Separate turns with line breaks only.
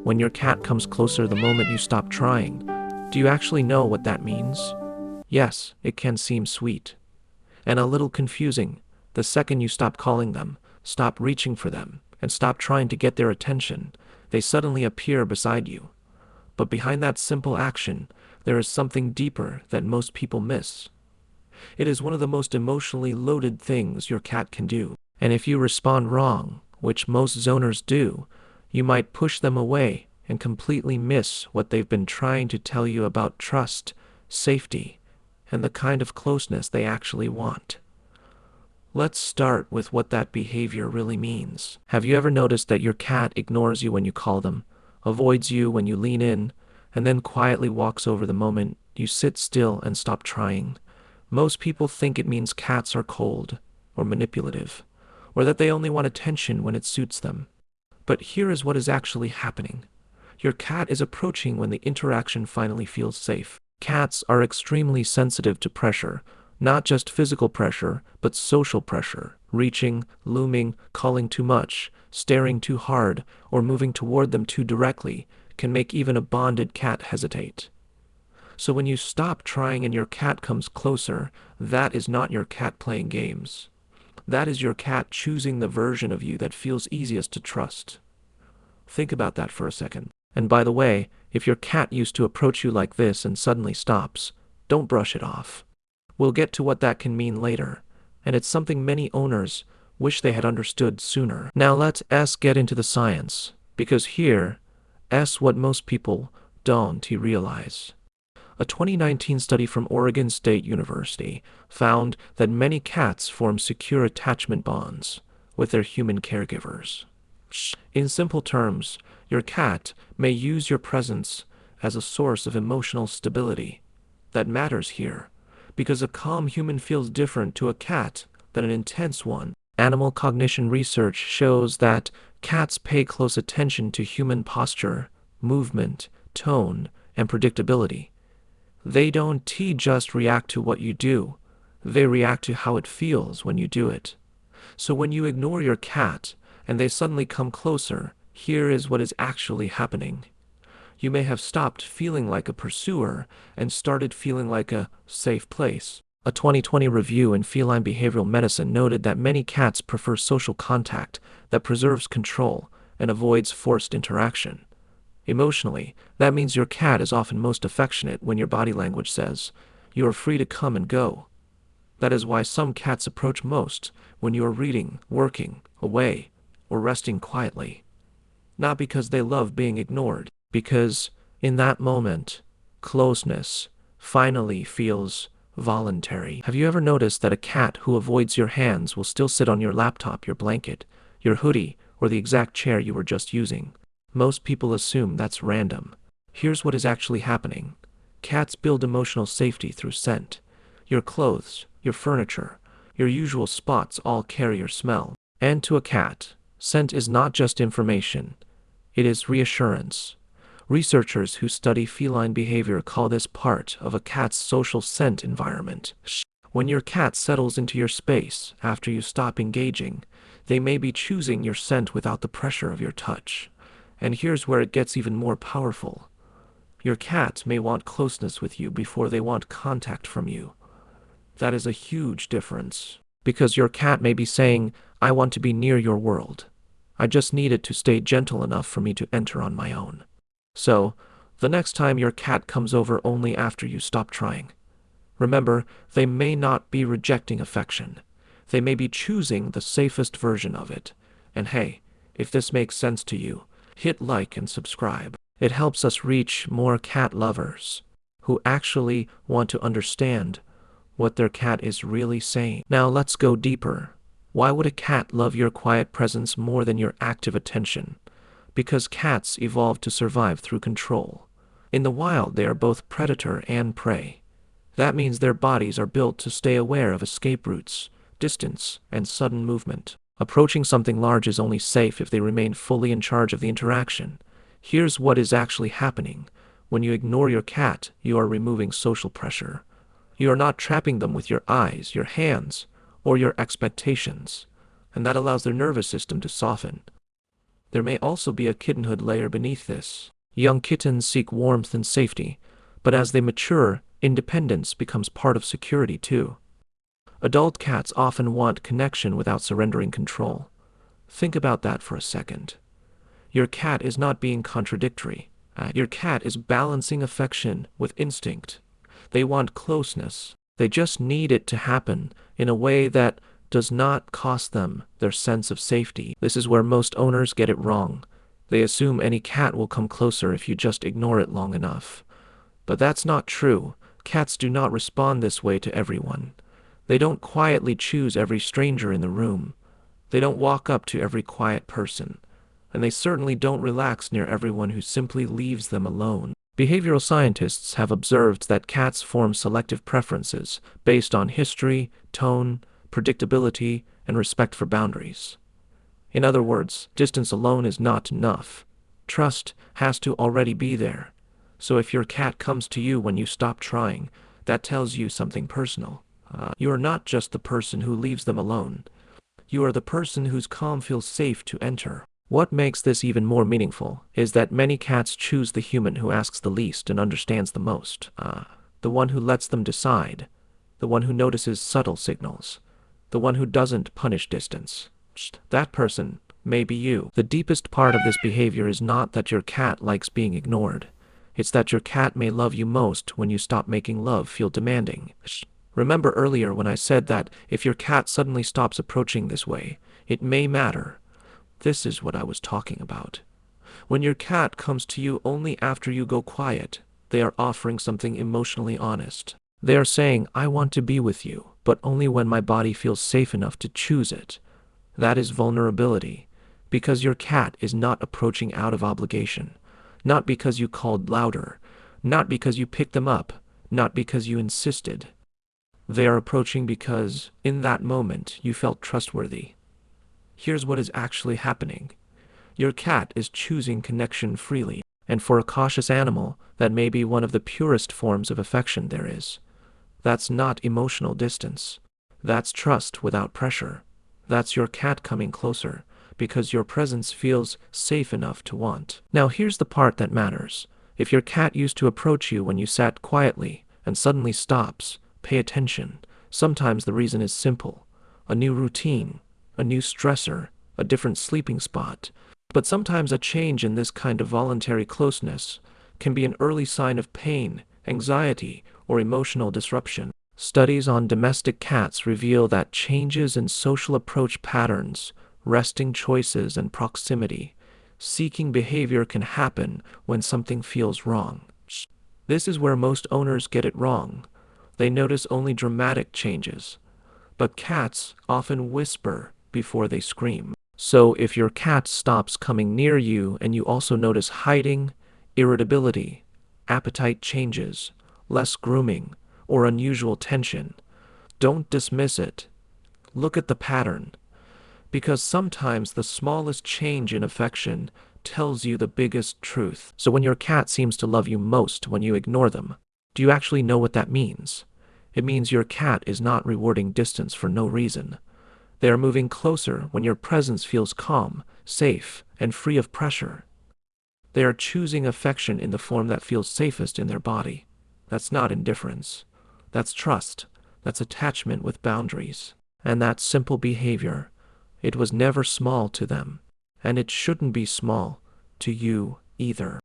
When your cat comes closer the moment you stop trying, do you actually know what that means? Yes, it can seem sweet and a little confusing. The second you stop calling them, stop reaching for them, and stop trying to get their attention, they suddenly appear beside you. But behind that simple action, there is something deeper that most people miss. It is one of the most emotionally loaded things your cat can do. And if you respond wrong, which most zoners do, you might push them away and completely miss what they've been trying to tell you about trust, safety, and the kind of closeness they actually want. Let's start with what that behavior really means. Have you ever noticed that your cat ignores you when you call them, avoids you when you lean in, and then quietly walks over the moment you sit still and stop trying? Most people think it means cats are cold or manipulative, or that they only want attention when it suits them. But here is what is actually happening. Your cat is approaching when the interaction finally feels safe. Cats are extremely sensitive to pressure, not just physical pressure, but social pressure. Reaching, looming, calling too much, staring too hard, or moving toward them too directly can make even a bonded cat hesitate. So when you stop trying and your cat comes closer, that is not your cat playing games. That is your cat choosing the version of you that feels easiest to trust. Think about that for a second. And by the way, if your cat used to approach you like this and suddenly stops, don't brush it off. We'll get to what that can mean later, and it's something many owners wish they had understood sooner. Now let's get into the science, because here, what most people don't realize. A 2019 study from Oregon State University found that many cats form secure attachment bonds with their human caregivers. In simple terms, your cat may use your presence as a source of emotional stability. That matters here, because a calm human feels different to a cat than an intense one. Animal cognition research shows that cats pay close attention to human posture, movement, tone, and predictability. They don't just react to what you do, they react to how it feels when you do it. So when you ignore your cat and they suddenly come closer, here is what is actually happening. You may have stopped feeling like a pursuer and started feeling like a safe place. A 2020 review in feline behavioral medicine noted that many cats prefer social contact that preserves control and avoids forced interaction. Emotionally, that means your cat is often most affectionate when your body language says, "You are free to come and go." That is why some cats approach most when you are reading, working, away, or resting quietly. Not because they love being ignored, because, in that moment, closeness finally feels voluntary. Have you ever noticed that a cat who avoids your hands will still sit on your laptop, your blanket, your hoodie, or the exact chair you were just using? Most people assume that's random. Here's what is actually happening. Cats build emotional safety through scent. Your clothes, your furniture, your usual spots all carry your smell. And to a cat, scent is not just information, it is reassurance. Researchers who study feline behavior call this part of a cat's social scent environment. When your cat settles into your space after you stop engaging, they may be choosing your scent without the pressure of your touch. And here's where it gets even more powerful. Your cat may want closeness with you before they want contact from you. That is a huge difference. Because your cat may be saying, "I want to be near your world. I just need it to stay gentle enough for me to enter on my own." So, the next time your cat comes over only after you stop trying, remember, they may not be rejecting affection. They may be choosing the safest version of it. And hey, if this makes sense to you, hit like and subscribe. It helps us reach more cat lovers who actually want to understand what their cat is really saying. Now let's go deeper. Why would a cat love your quiet presence more than your active attention? Because cats evolved to survive through control. In the wild, they are both predator and prey. That means their bodies are built to stay aware of escape routes, distance, and sudden movement. Approaching something large is only safe if they remain fully in charge of the interaction. Here's what is actually happening. When you ignore your cat, you are removing social pressure. You are not trapping them with your eyes, your hands, or your expectations, and that allows their nervous system to soften. There may also be a kittenhood layer beneath this. Young kittens seek warmth and safety, but as they mature, independence becomes part of security too. Adult cats often want connection without surrendering control. Think about that for a second. Your cat is not being contradictory. Your cat is balancing affection with instinct. They want closeness. They just need it to happen in a way that does not cost them their sense of safety. This is where most owners get it wrong. They assume any cat will come closer if you just ignore it long enough. But that's not true. Cats do not respond this way to everyone. They don't quietly choose every stranger in the room. They don't walk up to every quiet person. And they certainly don't relax near everyone who simply leaves them alone. Behavioral scientists have observed that cats form selective preferences based on history, tone, predictability, and respect for boundaries. In other words, distance alone is not enough. Trust has to already be there. So if your cat comes to you when you stop trying, that tells you something personal. You are not just the person who leaves them alone. You are the person whose calm feels safe to enter. What makes this even more meaningful is that many cats choose the human who asks the least and understands the most. The one who lets them decide. The one who notices subtle signals. The one who doesn't punish distance. That person may be you. The deepest part of this behavior is not that your cat likes being ignored. It's that your cat may love you most when you stop making love feel demanding. Remember earlier when I said that if your cat suddenly stops approaching this way, it may matter. This is what I was talking about. When your cat comes to you only after you go quiet, they are offering something emotionally honest. They are saying, I want to be with you, but only when my body feels safe enough to choose it. That is vulnerability, because your cat is not approaching out of obligation, not because you called louder, not because you picked them up, not because you insisted. They are approaching because, in that moment, you felt trustworthy. Here's what is actually happening. Your cat is choosing connection freely, and for a cautious animal, that may be one of the purest forms of affection there is. That's not emotional distance. That's trust without pressure. That's your cat coming closer, because your presence feels safe enough to want. Now here's the part that matters. If your cat used to approach you when you sat quietly, and suddenly stops, pay attention. Sometimes the reason is simple. A new routine, a new stressor, a different sleeping spot. But sometimes a change in this kind of voluntary closeness can be an early sign of pain, anxiety, or emotional disruption. Studies on domestic cats reveal that changes in social approach patterns, resting choices, and proximity, seeking behavior can happen when something feels wrong. This is where most owners get it wrong. They notice only dramatic changes, but cats often whisper before they scream. So if your cat stops coming near you and you also notice hiding, irritability, appetite changes, less grooming, or unusual tension, don't dismiss it. Look at the pattern, because sometimes the smallest change in affection tells you the biggest truth. So when your cat seems to love you most when you ignore them, do you actually know what that means? It means your cat is not rewarding distance for no reason. They are moving closer when your presence feels calm, safe, and free of pressure. They are choosing affection in the form that feels safest in their body. That's not indifference. That's trust. That's attachment with boundaries. And that simple behavior, it was never small to them. And it shouldn't be small to you either.